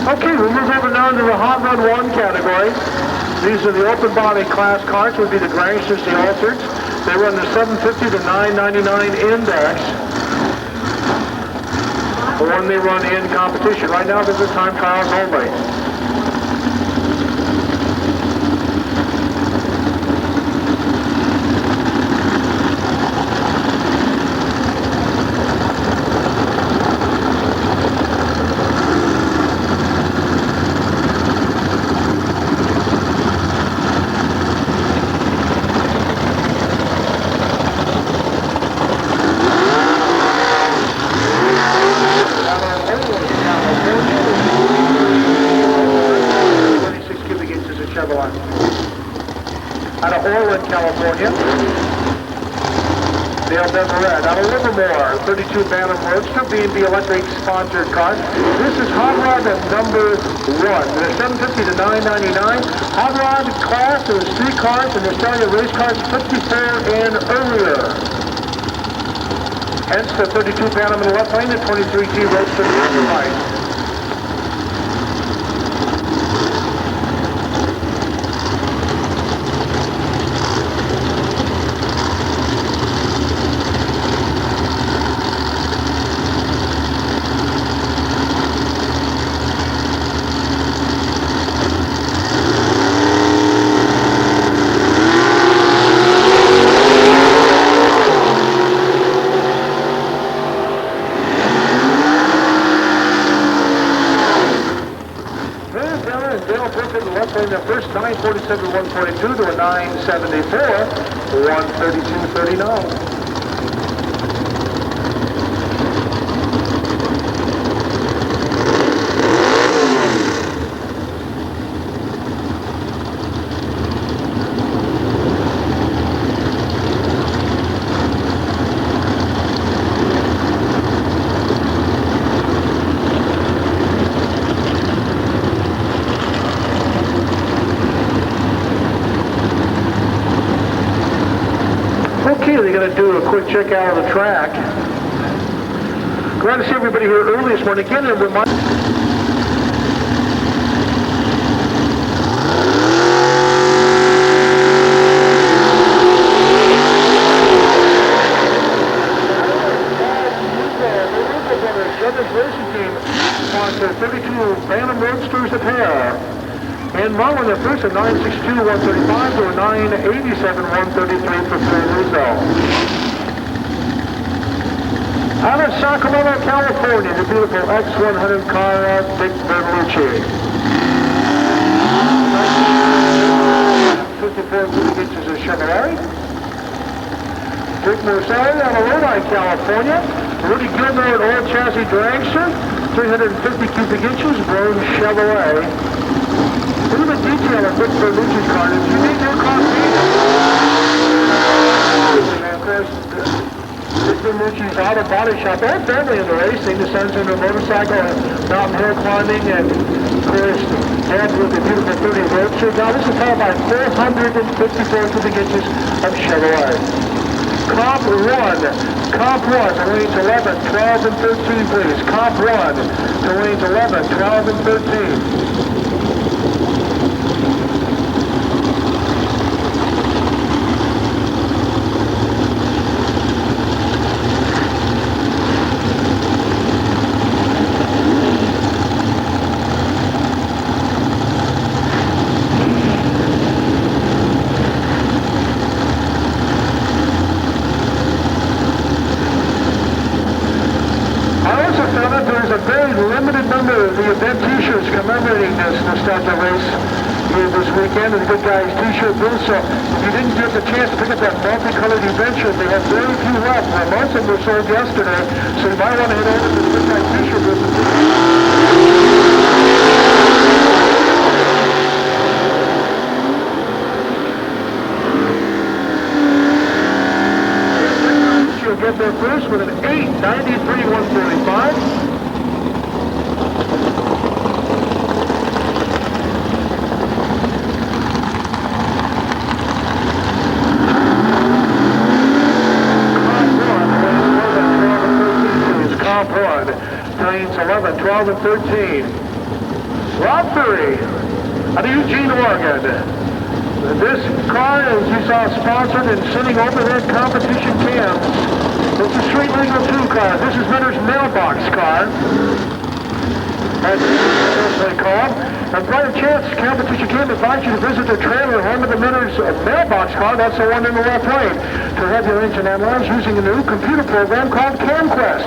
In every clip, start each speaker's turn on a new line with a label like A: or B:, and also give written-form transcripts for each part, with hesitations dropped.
A: Okay, we'll move over now to the Hot Rod 1 category. These are the open body class cars, would be the Grangers, the Altereds. They run the 750 to 999 index. When they run in competition. Right now, these are time trials only. Out of Orland, California, Dale Beverett. Out of Livermore, 32 Bantam Roadster, B&B Electric sponsored car. This is Hot Rod number 1. They're 750 to 999. Hot Rod class is 3 cars, and they're selling the race cars 54 and earlier. Hence the 32 Bantam in the left lane, the 23T Roadster in the right. The first 947 142 to a 974 132.39. They're going to do a quick check out of the track. Glad to see everybody here early this morning. Again, and remind. Racing team sponsor 32 Bantam Roadsters a pair. And Marlin, the first at 962 135 to a 987 133 for Phil Rizzo. Out of Sacramento, California, the beautiful X100 car, Dick Bertolucci. 54 inches of Chevrolet. Dick Morcelli out of Lodi, California. Rudy Gilmore, an old chassis dragster, 350 cubic inches, Brown Chevrolet. Look at the detail of Dick Bertolucci's car. If you need your car and of course, Dick Bertolucci's auto body shop and family in the racing. The son's into motorcycle and mountain hill climbing, and of course, dad with the beautiful 30 Roadster. Now this is powered by 454 cubic inches of Chevrolet. Comp 1, to lanes 11, 12, and 13, please. Comp 1 to lanes 11, 12, and 13. Commemorating this nostalgia race here this weekend in the Goodguys t-shirt booth. So if you didn't get the chance to pick up that multicolored adventure, they have very few left. Most of them were sold yesterday, so you might want to head over to the Goodguys t-shirt booth. You'll get there first with an 893 145. Lanes 11, 12, and 13. Rob Furry out of Eugene, Oregon. This car, as you saw, sponsored and sending overhead competition cams. It's a Street Legal 2 car. This is Minter's mailbox car. That's what they call. And by chance, competition cam invites you to visit the trailer home of the Minter's mailbox car. That's the one in the left lane. To have your engine analyzed using a new computer program called CamQuest.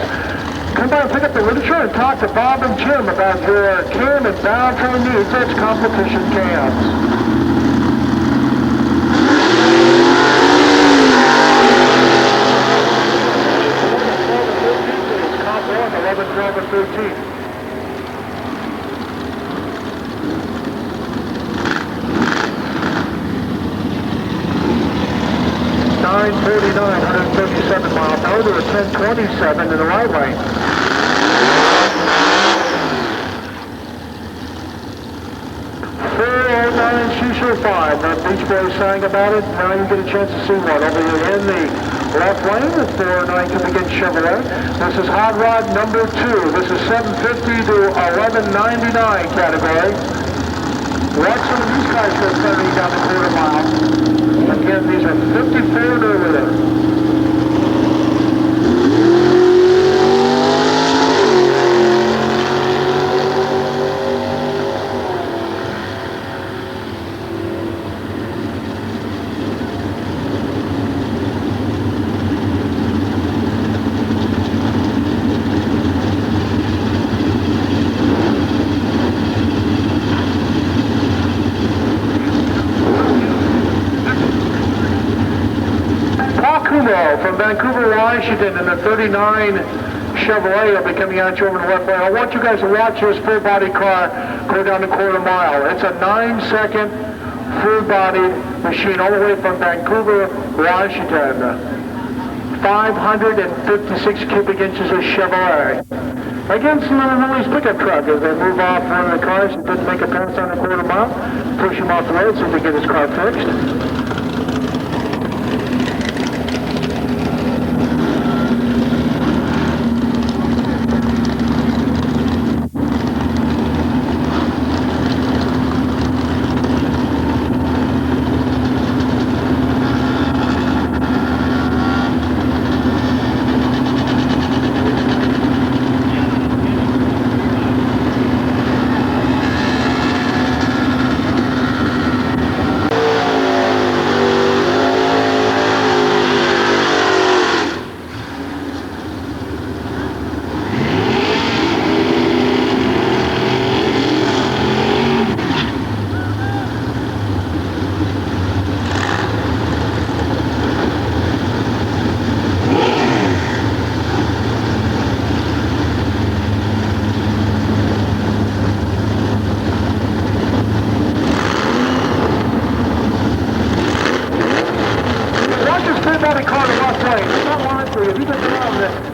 A: Come by and pick up the literature and talk to Bob and Jim about your cam and powertrain needs. That's competition cams. Cop 1, 11, 12, and 13. .949, 137 miles per hour to a 1027 in the right lane. .409 that Beach Boys sang about it. Now you get a chance to see one over here in the left lane. The 409 can begin Chevrolet. This is hot rod number 2. This is 750 to 1199 category. Watch some of these guys go 70 down the quarter mile. Again, these are 54 and earlier. From Vancouver, Washington, in the 39 Chevrolet will be coming at you over the left lane. I want you guys to watch this full-body car go down the quarter mile. It's a 9-second full-body machine all the way from Vancouver, Washington. 556 cubic inches of Chevrolet. Against Little Willie's pickup truck as they move off one of the cars and didn't make a pass on the quarter mile. Push him off the road so he can get his car fixed.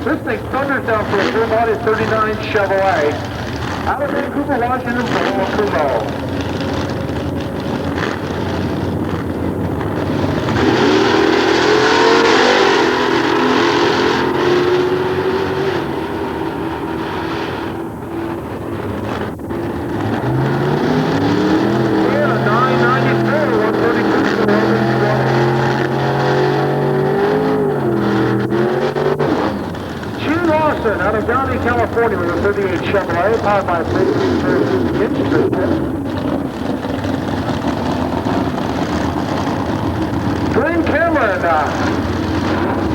A: This thing thunders down for a full-body 39 Chevrolet out of Vancouver, Washington, for Kumo. Out of Downey, California with a 38 Chevrolet, powered by a 33-inch Dwayne Cameron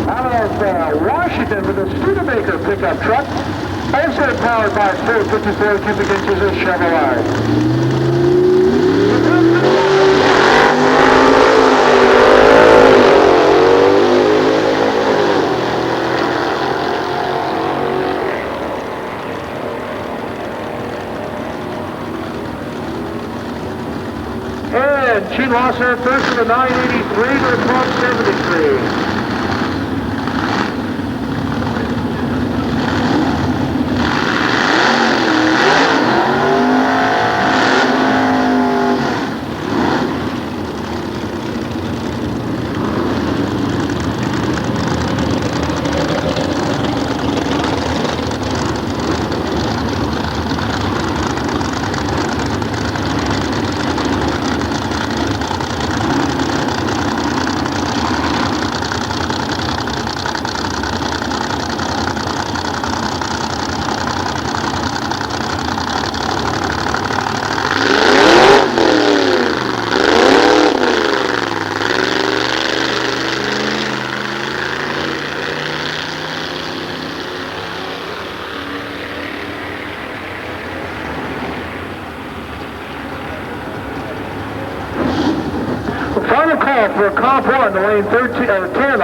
A: out of Washington with a Studebaker pickup truck, also powered by 454 cubic inches of Chevrolet. Gene Losser first to the 983 to the 1273. call for comp 1, the lane 13, 10,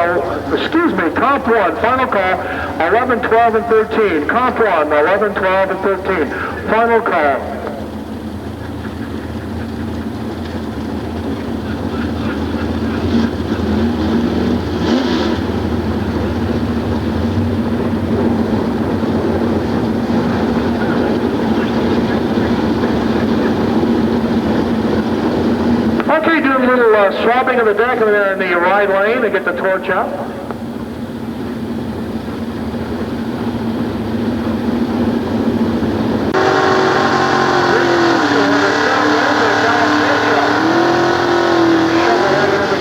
A: excuse me, comp 1, final call, 11, 12, and 13. Comp 1, 11, 12, and 13. Final call. Okay, do a little swabbing of the deck in there in the right lane and get the torch out.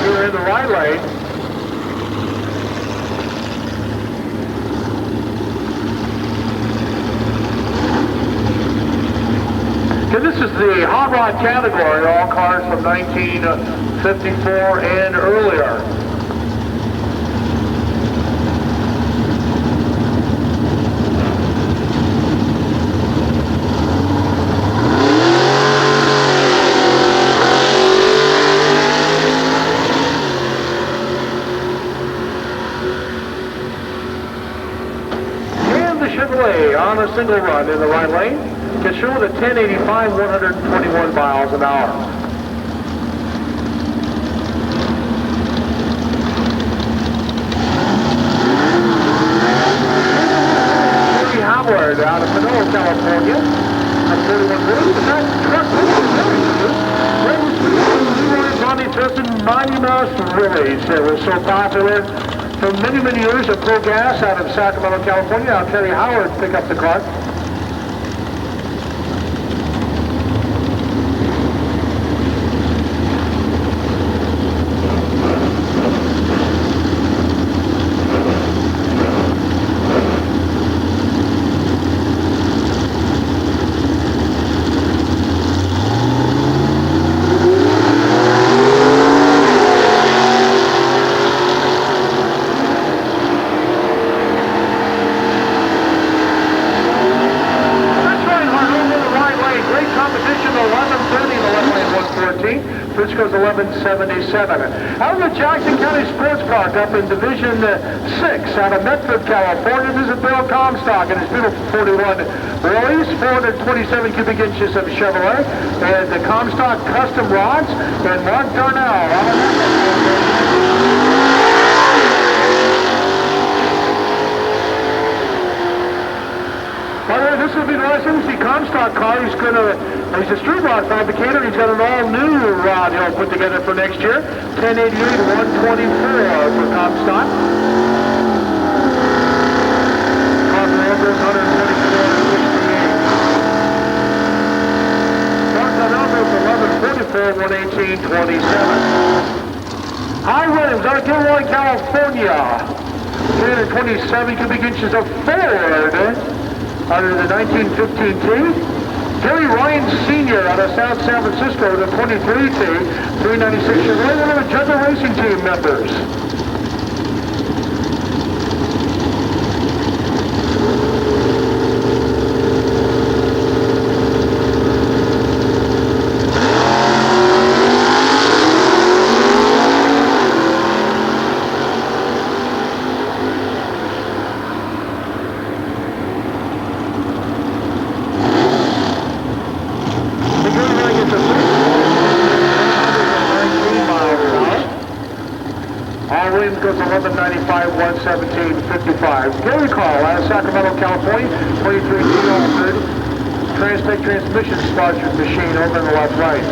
A: Here in the right lane. Okay, this is the hot rod category, all cars from 1954 and earlier. And the Chevrolet on a single run in the right lane. Gets through at 1085, 121 miles an hour. Howard out of Sonoma, California. At 41 minutes. And that truck was Ronnie Thurston Mighty Mouse Release. It was so popular for many, many years at Pro Gas out of Sacramento, California. I'll Terry Howard pick up the car. Which goes 1177. Out of the Jackson County Sports Park up in Division 6 out of Medford, California. This is Bill Comstock and his beautiful 41 Willys, 427 cubic inches of Chevrolet, and the Comstock Custom Rods, and Mark Darnell. By the way, this will be the last time we see Comstock car. He's a street rod fabricator. He's got an all-new rod he'll put together for next year. 1088, 124 for Comstock. Car numbers 124, 1144, 118, 27. Hi, Williams, out of Gilroy, California. 327 cubic inches of Ford under the 1915T. Terry Ryan Sr. out of South San Francisco, the 23T, 396 Chevrolet, one of the Jugger Racing Team members. Williams goes 1195, 117, 55. Gary Call out of Sacramento, California, 23T Transtech transmission sponsored machine over in the left right.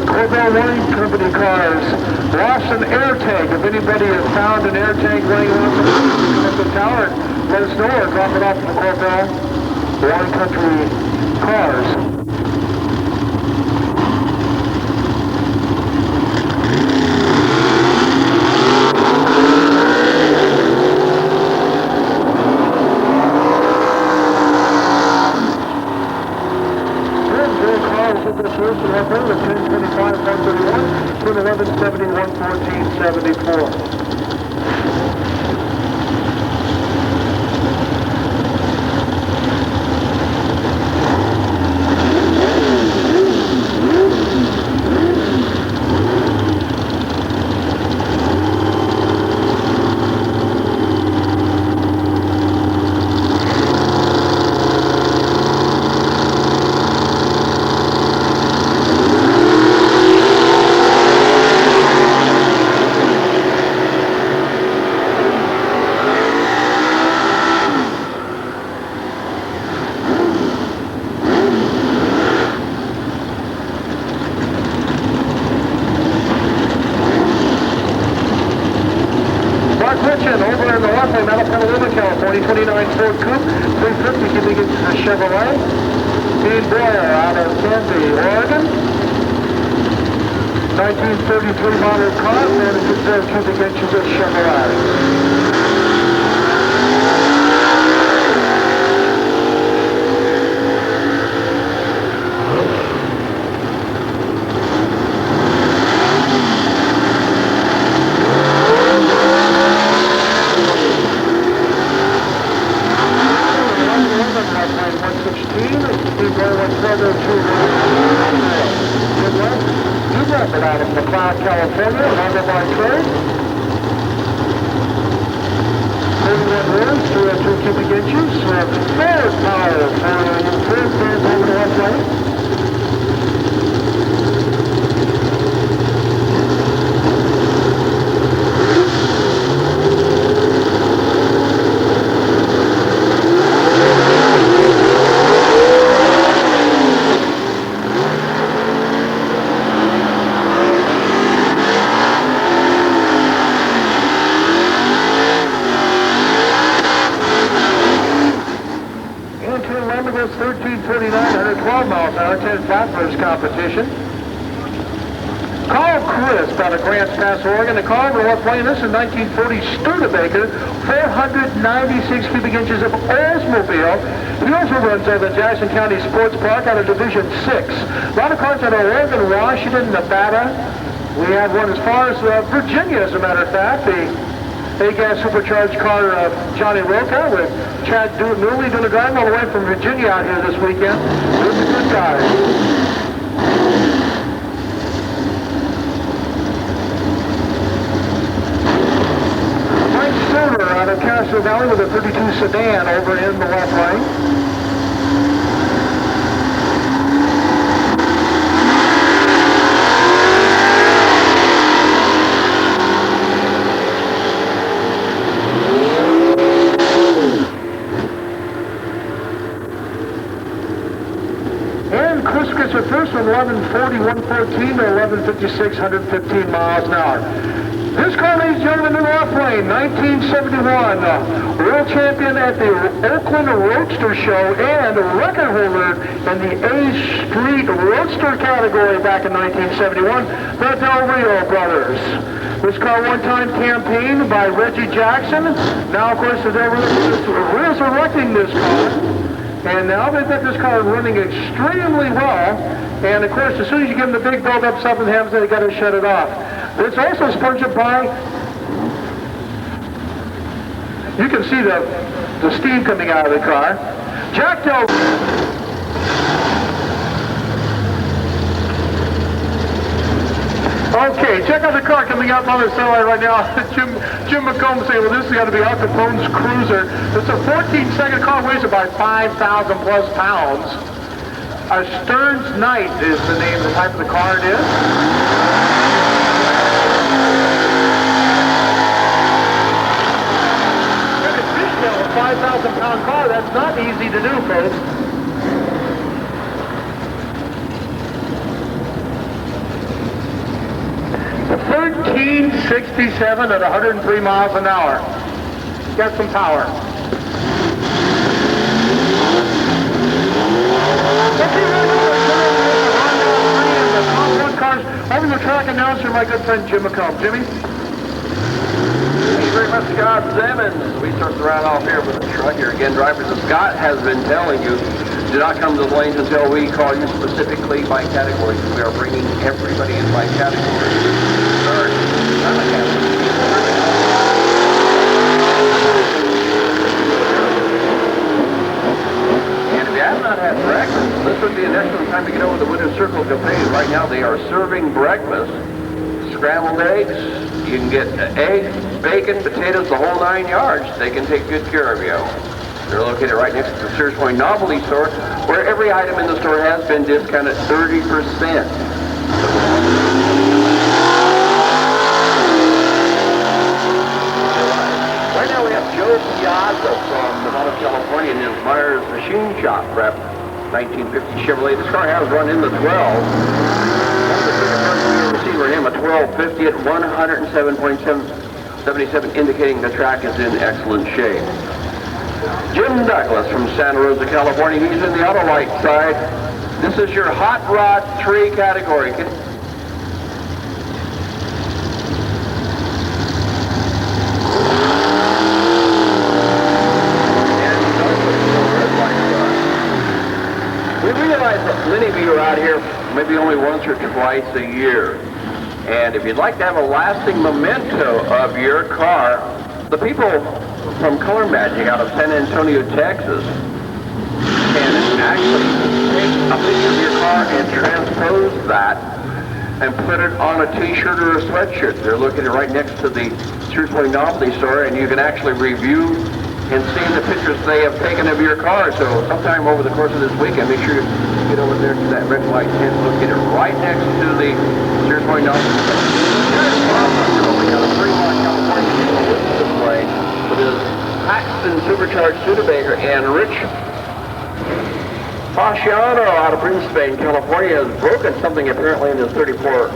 A: Corbell Wine Company cars. Lost an air tank. If anybody has found an air tank laying around the tower, let us know or drop it off at the Corbell Wine Country cars. First and left over, 1025, 131, 1170, 114, 74. mention, over in the left lane, out of Petaluma, California, 29 Ford Coupe, 350 cubic inches of Chevrolet. Dean Boyer out of Tempe, Oregon. 1933 model car, 450 cubic inches of Chevrolet. Out of McLeod, California, Honda by trade. 31 rooms, 202 cubic inches, Ford power for improved over the left lane. Limited 1349, 112 miles an hour, 10 flat for his competition. Carl Crisp out of Grants Pass, Oregon. The car over left lane, this is 1940 Studebaker, 496 cubic inches of Oldsmobile. He also runs out of the Jackson County Sports Park out of Division 6. A lot of cars out of Oregon, Washington, Nevada. We have one as far as Virginia, as a matter of fact. The A-gas supercharged car of Johnny Roca with Chad Newley doing a drive all the way from Virginia out here this weekend. With the Goodguys. Mike Silver out of Castro Valley with a 32 sedan over in the left lane. The first from 1140, 114 to 1156, 115 miles an hour. This car, ladies and gentlemen, in the left lane, 1971, world champion at the Oakland Roadster Show and record holder in the A Street Roadster category back in 1971, the Del Rio brothers. This car one-time campaigned by Reggie Jackson. Now, of course, the Del Rio is resurrecting this car. And now they've got this car running extremely well. And of course, as soon as you give them the big build-up, something happens, they got to shut it off. It's also sponsored by, you can see the steam coming out of the car. Jack Del. Okay, check out the car coming up on the satellite right now. Jim McComb saying, well, this has got to be Al Capone's Cruiser. It's a 14-second car, weighs about 5,000 plus pounds. A Stearns Knight is the name, the type of the car it is. Look at this now, a 5,000-pound car. That's not easy to do, folks. 1367 at 103 miles an hour. Got some power. Over the track announcer, my good friend Jim McComb. Jimmy?
B: Thank you very much, Scott Simmons. We start the ride off here with a truck here again. Drivers, as Scott has been telling you, do not come to the lanes until we call you specifically by category. We are bringing everybody in by category. And if you have not had breakfast, this would be an excellent time to get over to the Winter Circle Cafe. Right now they are serving breakfast, scrambled eggs. You can get eggs, bacon, potatoes, the whole 9 yards. They can take good care of you. They're located right next to the Sears Point novelty store, where every item in the store has been discounted 30%. Right now we have Joe Piazza from Nevada, California, in his Myers Machine Shop prep 1950 Chevrolet. This car has run in the 12. That's the biggest person we ever seen for him, a 1250 at 107.7 77 indicating the track is in excellent shape. Jim Douglas from Santa Rosa, California. He's in the Autolite side. This is your Hot Rod 3 category. We realize that many of you are out here maybe only once or twice a year. And if you'd like to have a lasting memento of your car, the people from Color Magic out of San Antonio, Texas, can actually take a picture of your car and transpose that and put it on a t-shirt or a sweatshirt. They're located right next to the Sears Point novelty store, and you can actually review and see the pictures they have taken of your car. So sometime over the course of this weekend, make sure you get over there to that red and white tent located right next to the Sears Point novelty store. Here's Bob out of Fremont, California, display with his Paxton supercharged Studebaker, and Rich Fasciano out of Brisbane, California, has broken something apparently in his 34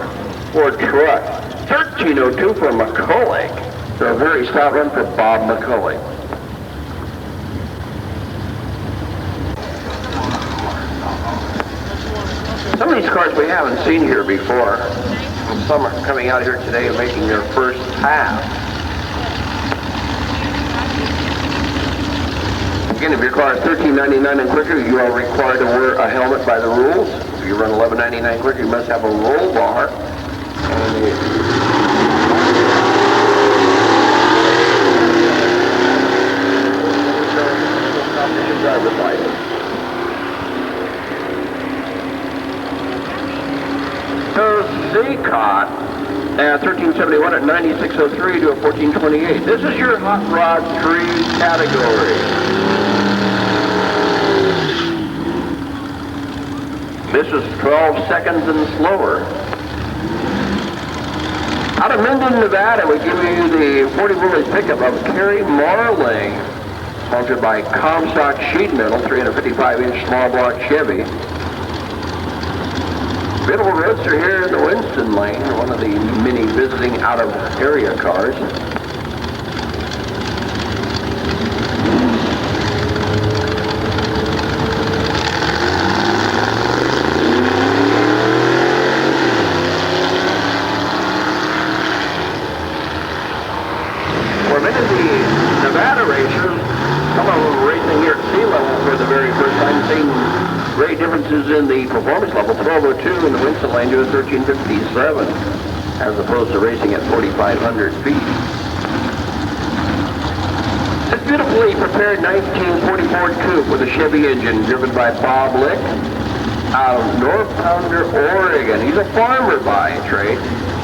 B: Ford truck. 1302 for McCulloch. So a very stout run for Bob McCulloch. Some of these cars we haven't seen here before. Some are coming out here today and making their first pass. Again, if your car is $13.99 and quicker, you are required to wear a helmet by the rules. If you run $11.99 quicker, you must have a roll bar. And driver's license. So Seacott at 1371 at 9603 to a 1428. This is your Hot Rod 3 category. This is 12 seconds and slower. Out of Minden, Nevada, we give you the 40 Willys pickup of Kerry Marling, sponsored by Comstock Sheet Metal, 355-inch small block Chevy. Beautiful roadster here in the Winston Lane, one of the many visiting out-of-area cars. For many of the Nevada racers, some of them racing here at sea level for the very first time, seeing great differences in the performance level. 1202 in the Winston Lane to a 1357, as opposed to racing at 4,500 feet. This beautifully prepared 1940 Ford Coupe with a Chevy engine, driven by Bob Lick out of North Pounder, Oregon. He's a farmer by trade.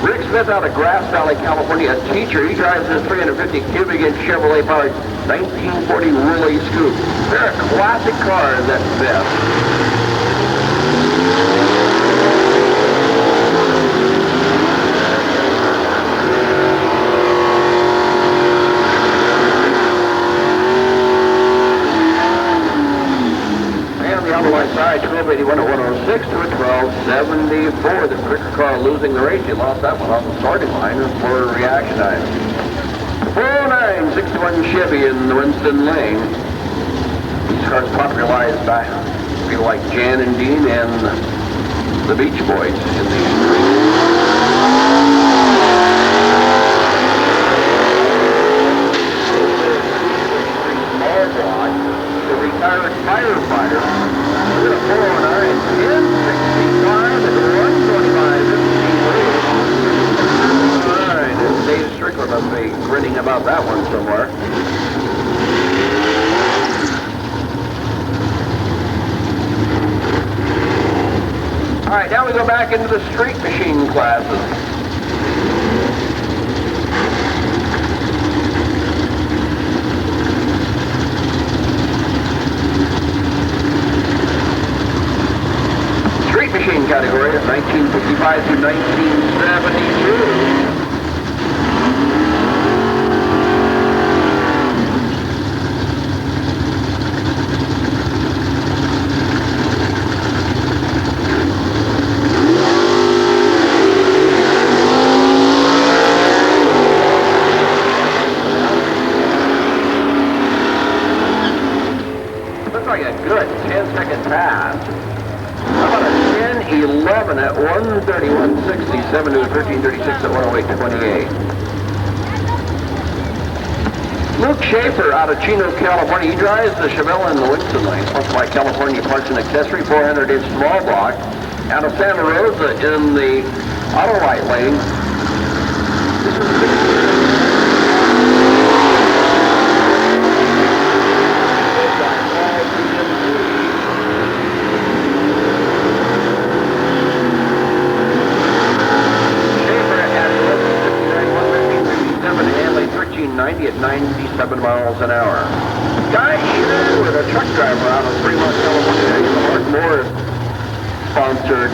B: Rick Smith out of Grass Valley, California, a teacher. He drives his 350 cubic inch Chevrolet powered 1940 Willys Coupe. They're a classic car at best. Side 1281 at 106 to a 1274. The quicker car losing the race. He lost that one off the starting line for a reaction time. 409 61 Chevy in the Winston Lane. These cars popularized by people like Jan and Dean and the Beach Boys in the small block. The retired firefighter. Look at a 409, 1065, and 125, 15. All right, and Dave Strickler must be grinning about that one somewhere. All right, now we go back into the street machine classes. Machine category of 1955 through 1972. 11 at 131.60, 7 to 13.36 at 108.28. Luke Schaefer out of Chino, California. He drives the Chevelle in the Winston lane, sponsored by California Parts and Accessory, 400-inch small block. Out of Santa Rosa in the Autolite lane. At 97 miles an hour. Guy Sherwood, a truck driver out of Fremont, California, in the Mark Morris sponsored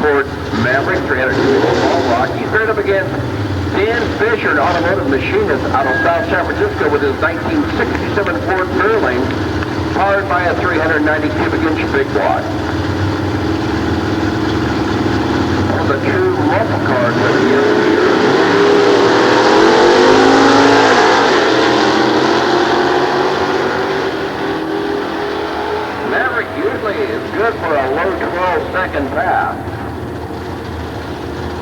B: Ford Maverick 300 small block. He's paired up against Dan Fisher, an automotive machinist out of South San Francisco, with his 1967 Ford Fairlane, powered by a 390 cubic inch big block. One of the true muscle cars of the year. Is good for a low 12-second pass.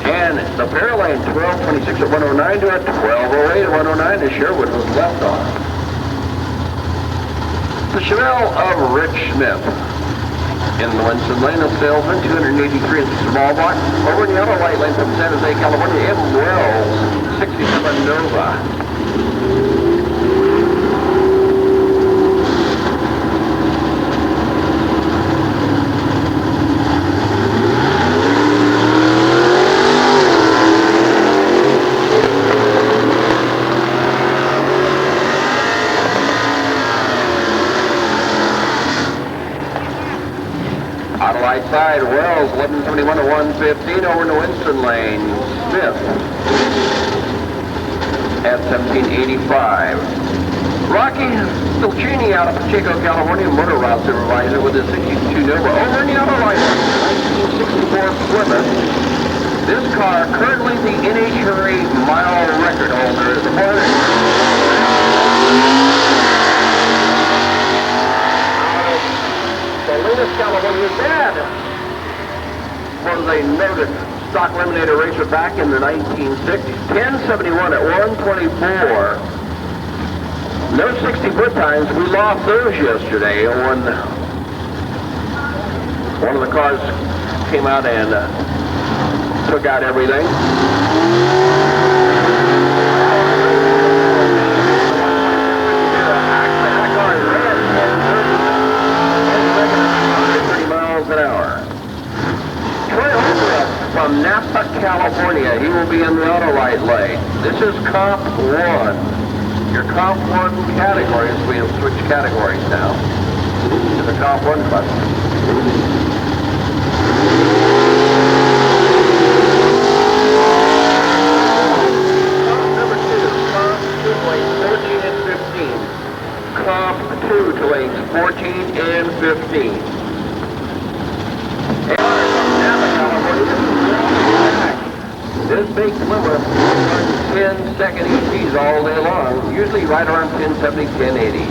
B: And the Fairlane 12.26 at 109 to a 12.08 at 109 as Sherwood was left on. The Chevelle of Rich Smith in the Winston lane of salesman, 283 inch small block. Over in the other light lane from San Jose, California, M. Wells, 67 Nova. Side Wells, 1171 to 115 over in the Winston lane. Smith at 1785. Rocky Stolchini out of Pacheco, California, motor route supervisor with his 62 Nova over in the other line. 1964 Plymouth. This car currently the NHRA mile record holder is California. Dad was a noted stock eliminator racer back in the 1960s. 1071 at 124. No 60-foot times. We lost those yesterday when one of the cars came out and took out everything. An hour. Troy Holbrook from Napa, California. He will be in the Autolite lane. This is Comp 1. Your Comp 1 categories. We have switched categories now to the Comp 1 button. Comp number 2. Comp 2 lanes 14 and 15. Comp 2 to lanes 14 and 15. This big Plymouth runs 10-second ECs all day long, usually right around 1070, 1080.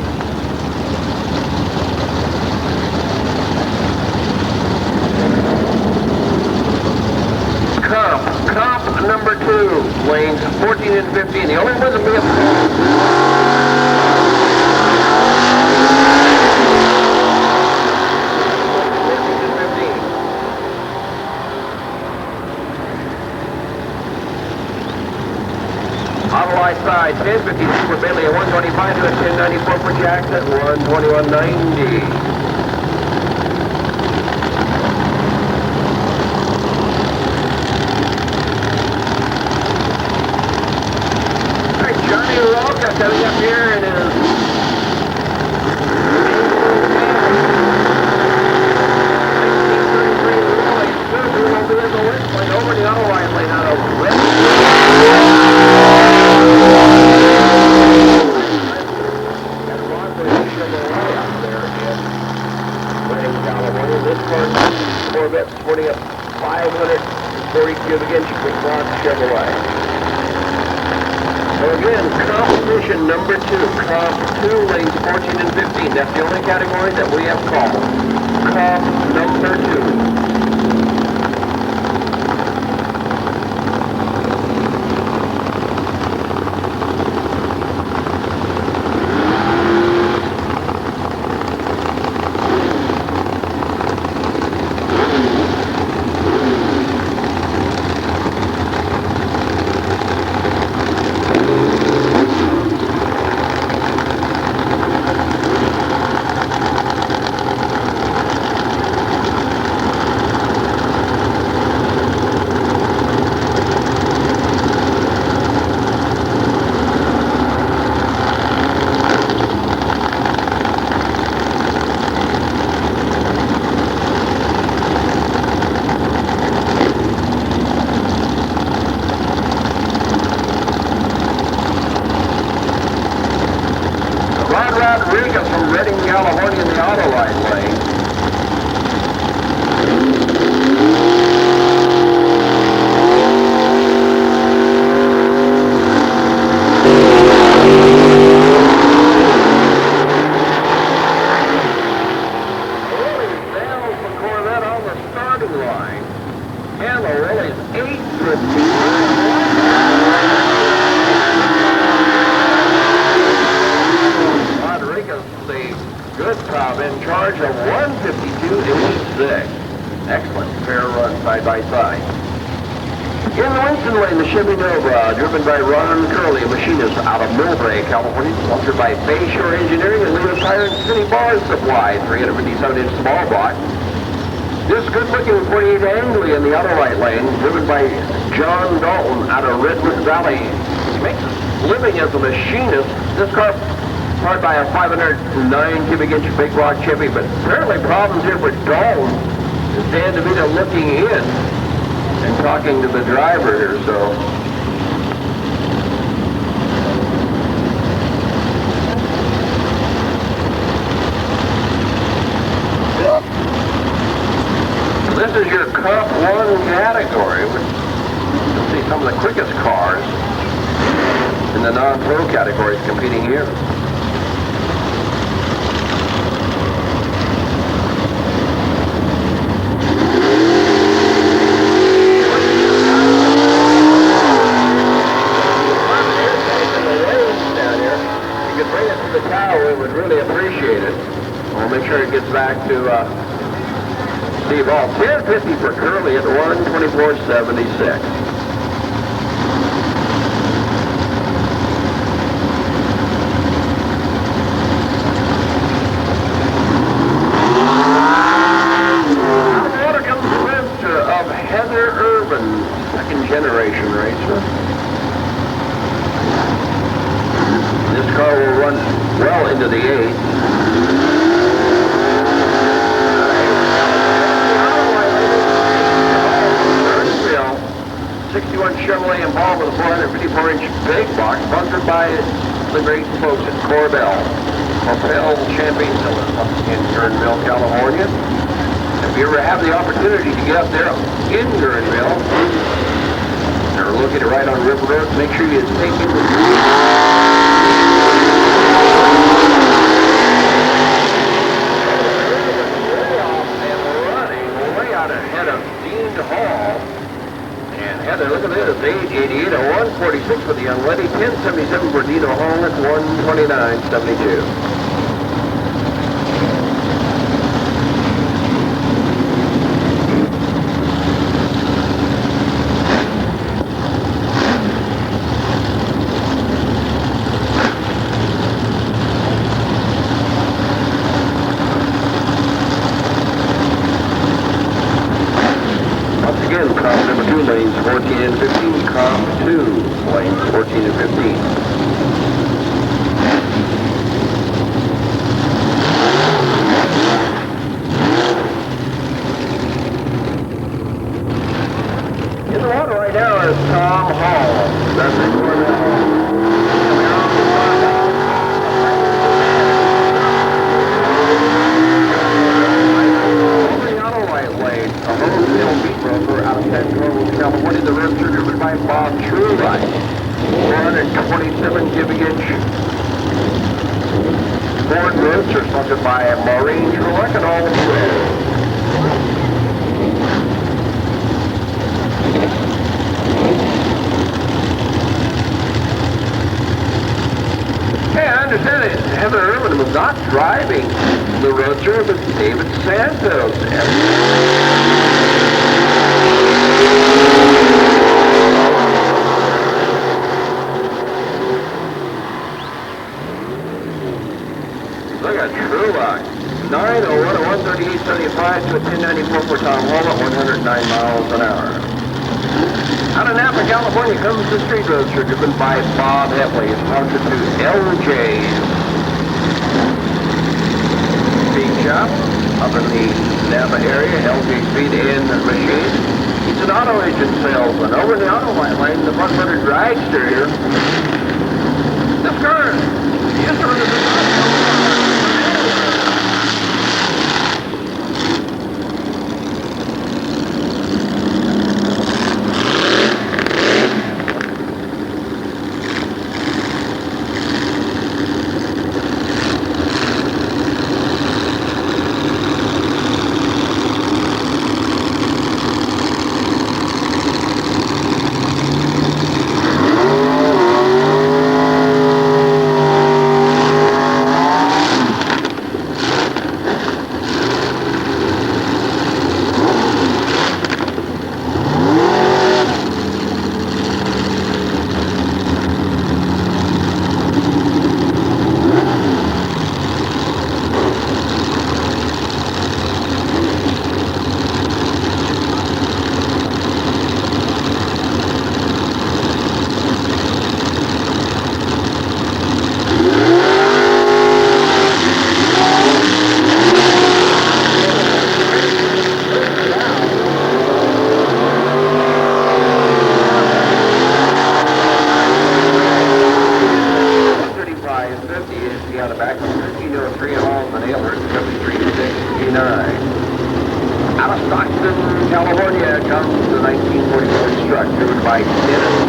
B: Comp number 2, lanes 14 and 15. The only ones that we have... Side 1052 for Bailey at 125 to a 1094 for Jackson, 121.90. All right, Johnny Roca coming up here in his will be in the west lane over the auto line lane out of West. Corvette sporting a 540 cubic inch big block Chevrolet. So again, competition number 2, Comp 2 lanes 14 and 15. That's the only category that we have called. Comp number 2. charge of 152.86. Excellent fair run side by side. In the Winston lane, the Chevy Nova, driven by Ron Curley, a machinist out of Millbrae, California, sponsored by Bayshore Engineering and Leo Tire and City Bar Supply, 357-inch small block. This good-looking 48 Angley in the outer right lane, driven by John Dalton out of Redwood Valley. He makes his living as a machinist. This car powered by a 509 cubic inch big block Chevy, but apparently problems here for Dalton. Dan DeVito looking in and talking to the driver here, so. This is your Comp 1 category. You'll see some of the quickest cars in the non-pro categories competing here. It gets back to Steve Hall. 1050 for Curley at 124.76. Water comes the Webster of Heather Urban, second generation racer. This car will run well into the 8th. 61 Chevrolet involved with a 454-inch big box, sponsored by the great folks at Corbell. Corbell Champagne Cellars up in Guerneville, California. If you ever have the opportunity to get up there in Guerneville, or located right on River Road, make sure you take in way out ahead of Dean Hall. And Heather, look at this, 888 at 146 for the young lady, 1077 for Dino Hall at 129.72. Lanes 14 and 15, Comp 2, lanes 14 and 15. In the water right now is Tom Hall. That's the Cornell. California, the roads are driven by Bob Trulight. 427 cubic inch Ford Roadster, sponsored by Maureen Trulight and all the Hey, I understand it. Heather Irwin was not driving the Roadster, but David Santos. Look at Trulock. 901 at 138.75 to a 1094 for Tom Hall at 109 miles an hour. Out of Napa, California comes the street roadster driven by Bob Hetley. It's sponsored to LJ's Speed Shop up in the Napa area, LJ Speed and Machine. He's an auto engine salesman. Over in the auto lane, the front-footed dragster here. This car used to run the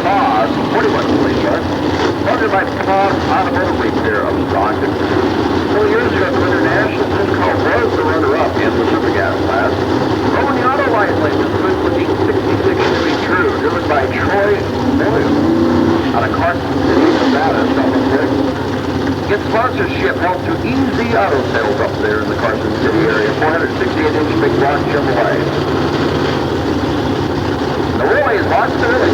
B: Paws, 41 police car, sponsored by Paws Automotive Repair of Stockton. 4 years ago, the International, this car was the runner-up in the super gas class. Over the auto light lane, this good-looking 66 Chevy True, driven by Troy Moyle, out of Carson City, Nevada, Get sponsorship held to Easy Auto Sales up there in the Carson City area. 468-inch big block Chevrolet. The Willys, watch the Willys.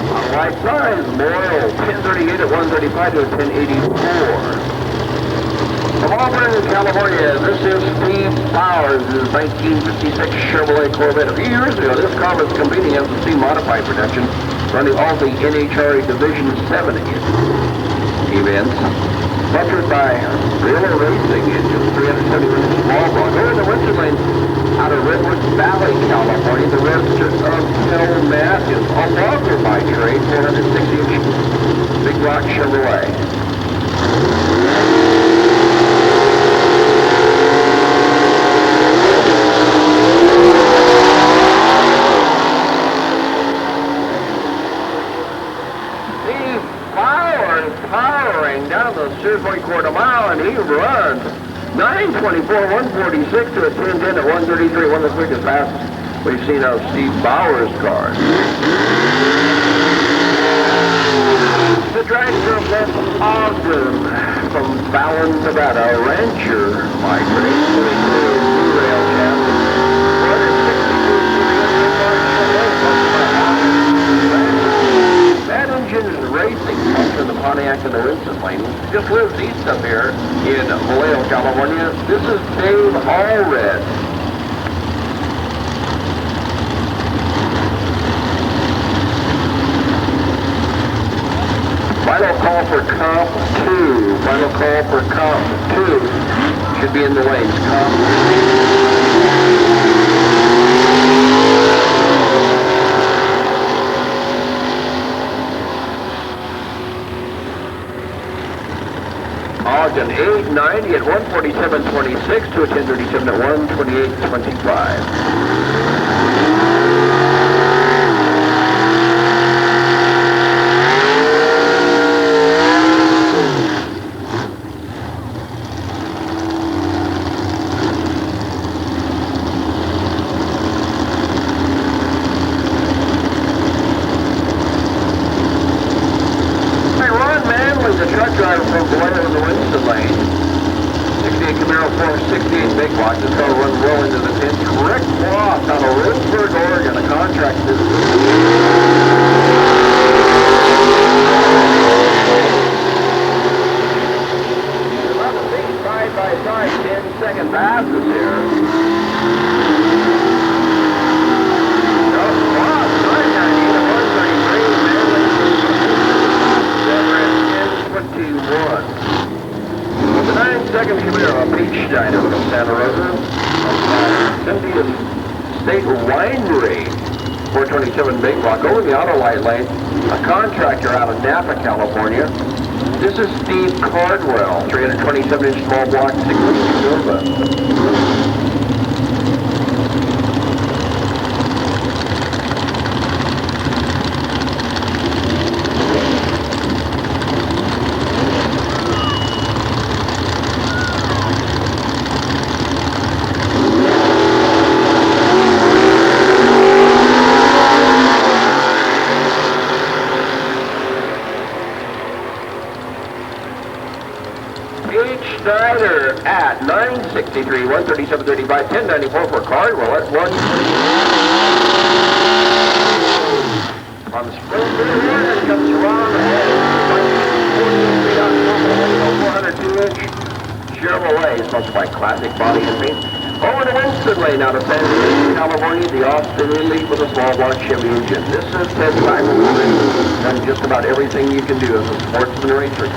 B: On the right side, Moyle, 1038 at 135 to 1084. From Auburn, California, this is Steve Bowers' 1956 Chevrolet Corvette. A few years ago, this car was competing as a C-modified production, running all the NHRA Division 7 events, sponsored by Real Racing Engine, 371 small block. Over in the winter lane, out of Redwood Valley, California, the register of Phil Matthews, a logger by trade, 460-inch big block Chevrolet. Powering down the Sears Point quarter mile, and he runs 9:24, 146 to a 10:10 at 133, one of the quickest passes we've seen out of Steve Bowers' cars. The dragster from Ogden, from Fallon, Nevada, Rancher, migrates to the Blue Rail Chassis. 462 that engine is racing from the Pontiac and the Winston lane. Just lives east of here in Vallejo, California. This is Dave Allred. Final call for comp 2. Final call for comp 2. Should be in the lanes. Comp 2. Ogden 890 at 147.26 to a 1037 at 128.25. The truck driver from Vallejo in the Winston lane. 68 Camaro 468 big block. This car runs well into the 10th. Correct loss out of Lynchburg, Oregon. A contract is about the big side-by-side 10-second passes here. The 9-second Camaro, Peach Dino from Santa Rosa. Cynthia's State Winery, 427 big block, over the auto light lane. A contractor out of Napa, California. This is Steve Cardwell, 327-inch small block, 650 Nova. Snyder at 963, 137.35, 1094 for Cardwell at 1. On the spring to the rear, it comes around the 402-inch Chevrolet, sponsored by Classic Body and Paint. Over to Winston Lane out of San Diego, California, the Austin Elite with a small block Chevy engine. This is Ted Simon. Done just about everything you can do as a sportsman racer.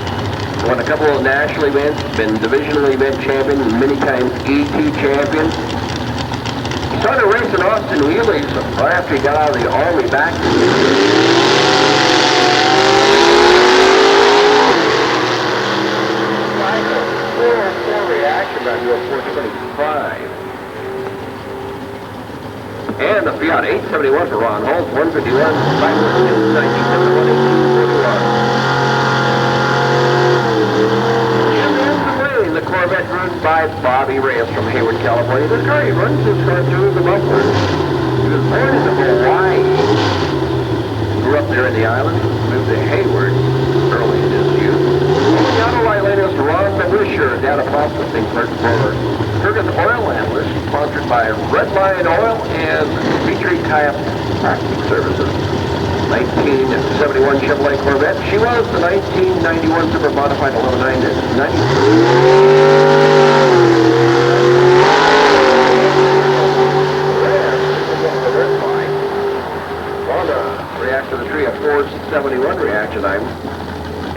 B: Won a couple of national events, been divisional event champion, many times ET champion. He started racing Austin wheelies right after he got out of the Army back. to a 425. And the Fiat 871 for Ron Holtz, 151, 1971, 1841. The Corvette driven by Bobby Reyes from Hayward, California. This car, he runs this car through the bumper. He was born in Hawaii. Grew up there in the islands, moved to Hayward early in his youth. The auto light lane is Ron Wisher, data processing clerk for Kurgan Oil Handlers, sponsored by Redline Oil and Petrie Kayak Plastic Services. 1971 Chevrolet Corvette. She was the 1991 Super Modified 119 to 90. Reaction to the tree, a 471 reaction item.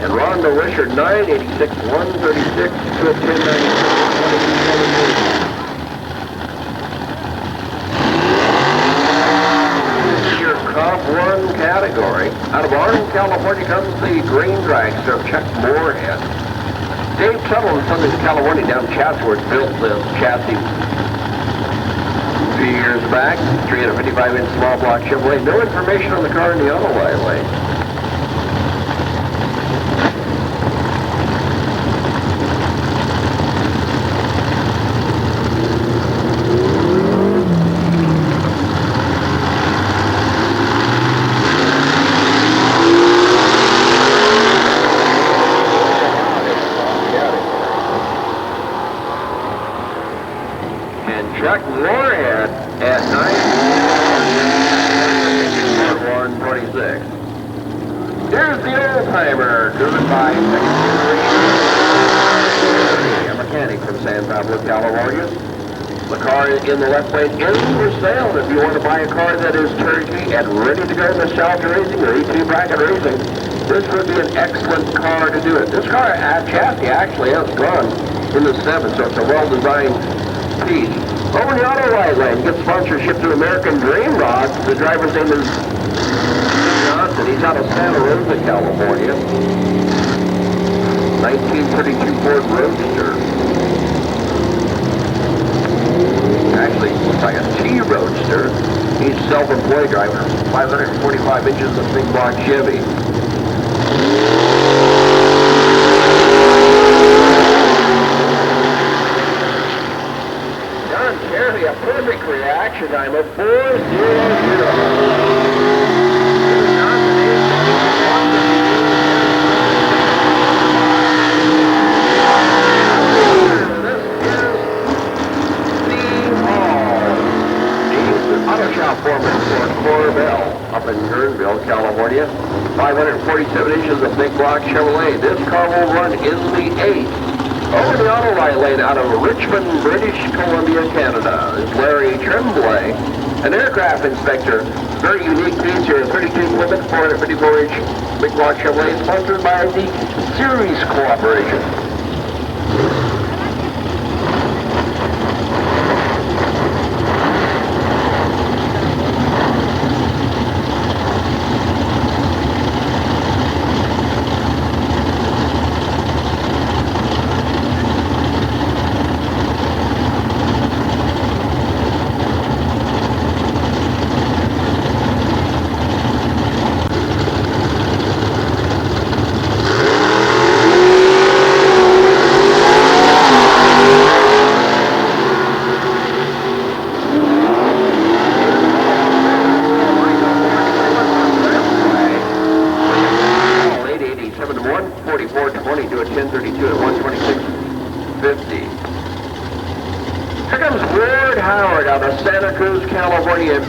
B: And Rhonda Wisher, 986, 136 to a 1096. Your Comp 1 category. Out of Orange, California comes the green dragster of Chuck Moorhead. Dave Tuttle in Southern California down in Chatsworth built this chassis a few years back. 355-inch small block Chevrolet. No information on the car in the auto light lane. Chuck Moorhead at 126. Here's the old-timer, driven by a mechanic from San Pablo, California. The car in the left lane is for sale. If you want to buy a car that is turnkey and ready to go nostalgia racing or ET bracket racing, this would be an excellent car to do it. This car chassis actually has gone in the 7, so it's a well-designed piece. Over the auto light lane, get sponsorship to American Dream Rods. The driver's name is Johnson. He's out of Santa Rosa, California. 1932 Ford Roadster. Actually, looks like a T-Roadster. He's self-employed driver. 545 inches of big block Chevy. A perfect reaction time of 400. Auto shop foreman for Corbell up in Guerneville, California. 547 inches of big block Chevrolet. This car will run in the 8th. Over the auto light lane out of Richmond, British Columbia, Canada, is Larry Tremblay, an aircraft inspector. Very unique piece here, 32 Plymouth 454-inch big block Chevrolet, sponsored by the Sears Corporation.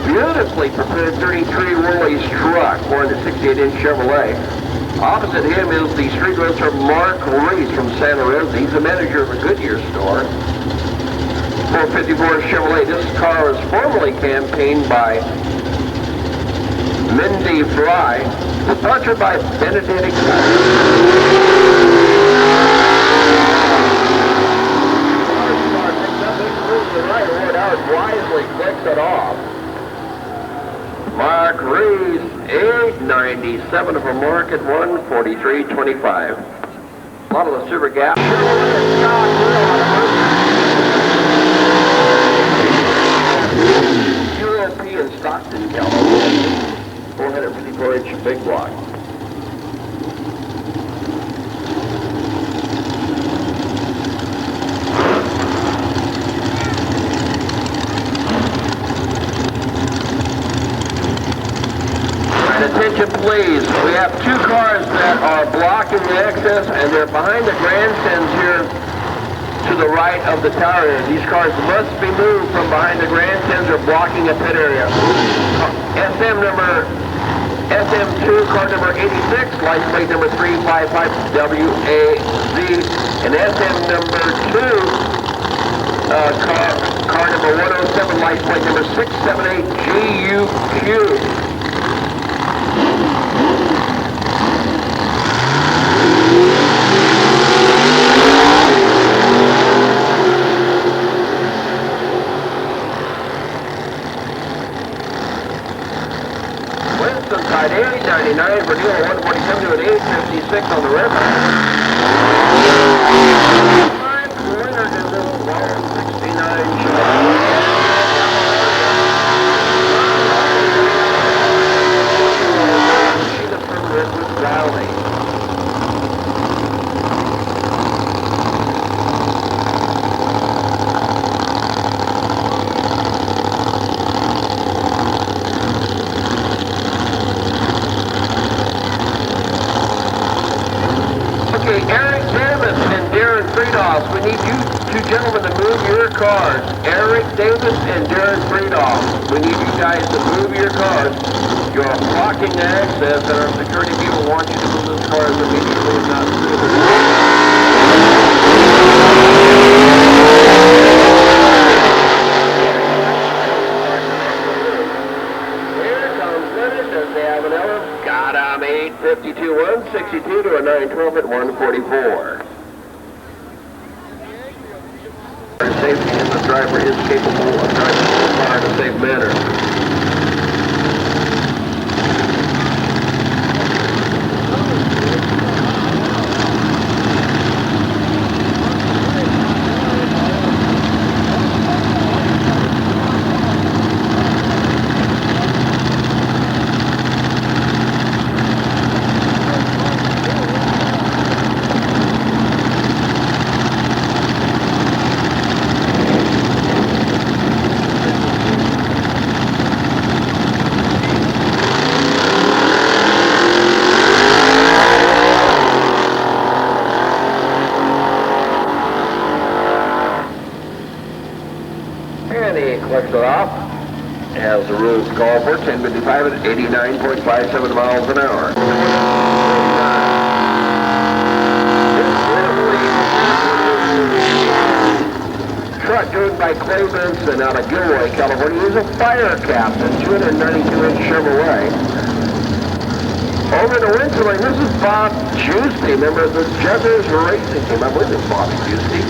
B: Beautifully prepared 33 Woolies truck, 468-inch Chevrolet. Opposite him is the street racer Mark Reese from Santa Rosa. He's the manager of a Goodyear store. 454 Chevrolet. This car was formerly campaigned by Mindy Fry, sponsored by Benedict. Right, Lord Howard wisely clicks it off. Mark Reese, 897 of a market 143.25. A lot of the super gas. in Stockton, California. 454-inch big block. Attention please, we have two cars that are blocking the access and they're behind the grandstands here to the right of the tower area. These cars must be moved from behind the grandstands or blocking a pit area. SM2, car number 86, license plate number 355WAZ, and SM number 2, car number 107, license plate number 678GUQ. Side 899 for deal 147 to an 856 on the river. Winner to this ball 69 Sheila from Redwood Valley. We need you two gentlemen to move your cars. Eric Davis and Darren Freedolf. We need you guys to move your cars. You're blocking access and our security people want you to move those cars immediately and not sooner. Here comes Leonard. Does they have an Ellen? Got him. 852, 162 to a 912 at 144. Safety and the driver is capable of driving the car in a safe manner. Collects it off, as the rules call for, 1055 at 89.57 miles an hour. Truck driven by Clay Benson out of Gilroy, California. He's a fire captain, 292-inch Chevrolet. Over to Winslow, this is Bob Giusti, member of the Judges Racing Team. I believe it's Bobby Giusti.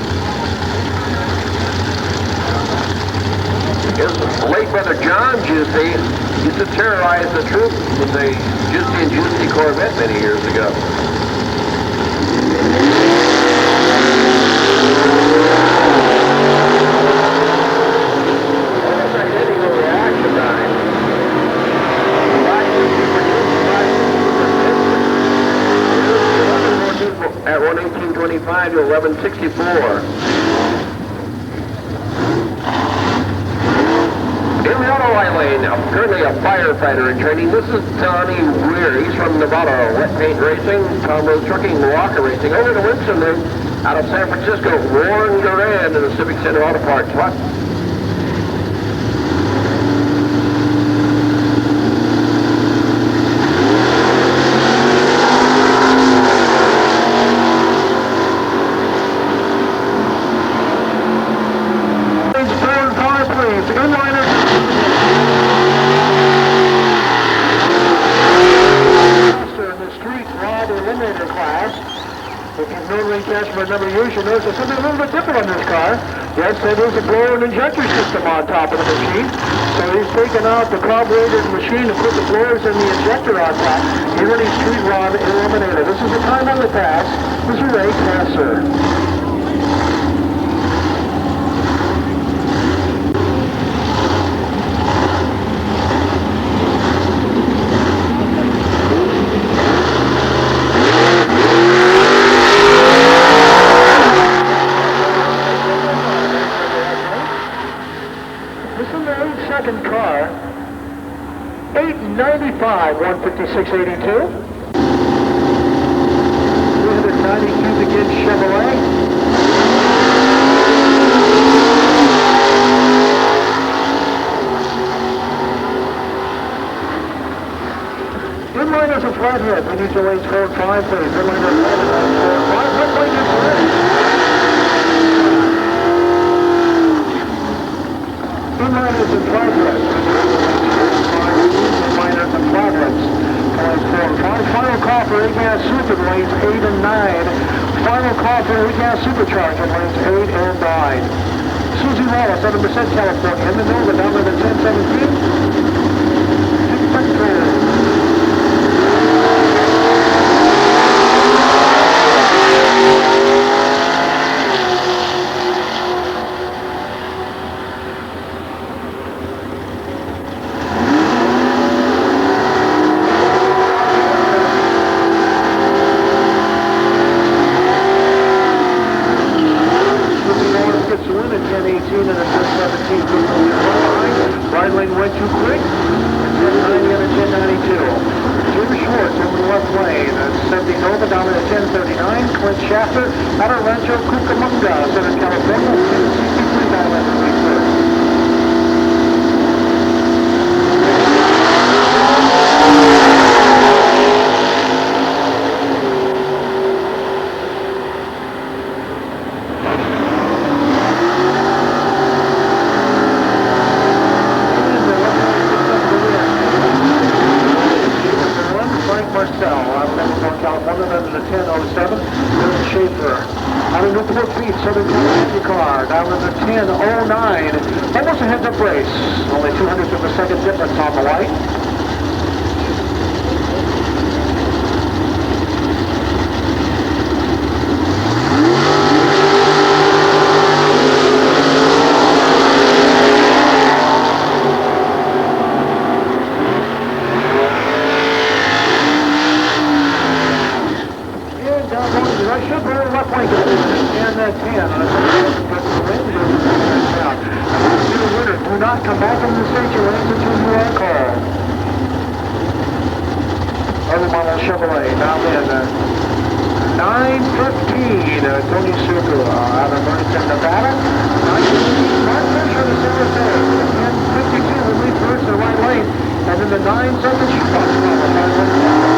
B: His late brother John Giusti used to terrorize the troops with the Giusti and Giusti Corvette many years ago. At 118.25 to 11.64. In the auto line lane, currently a firefighter in training. This is Donnie Weir. He's from Nevada, Wet Paint Racing, Tom Rose Trucking, Walker Racing. Over to Winston then, out of San Francisco, Warren Duran in the Civic Center Auto Parts. What?
A: For a number of years, you'll notice there's something a little bit different on this car. Yes, there is a blower and injector system on top of the machine. So he's taken out the carbureted machine and put the blowers and the injector on top. He really street rod eliminator. This is the time on the pass. This is Ray Passer. 5682. 390 cubic inch Chevrolet. Inliners and flathead. We need your lanes 4 and 5, please. Inliners and 4 and 5. What lane is ready? Inliners and flatheads. Inliners and flatheads. Lanes 4 and 5. Final call for A-Gas Super in lanes 8 and 9. Final call for A-Gas Supercharge in lanes 8 and 9. Susie Wallace, 7% California. In the Nova, down to the 1017. Right lane went too quick. 1090 and a 1092. Jim Schwartz over the left lane. Sending Nova down to 1039. Clint Shafter out of Rancho Cucamonga, Southern California. 1063 down at the first. California, under the 1007, Bill Schaefer. Out of Newport Beach, Southern California car, down to the 1009. Almost a heads-up race. Only 200ths of a second difference on the light. I should roll left lane and 10. Winner, do not come back into the station lanes until you are called. Other model Chevrolet down in 915, Tony Suku out of Burlington, Nevada. 915, Mark Fisher to Sears Point. 1052, the lead first in the right lane. And then the 9-second shoebox model.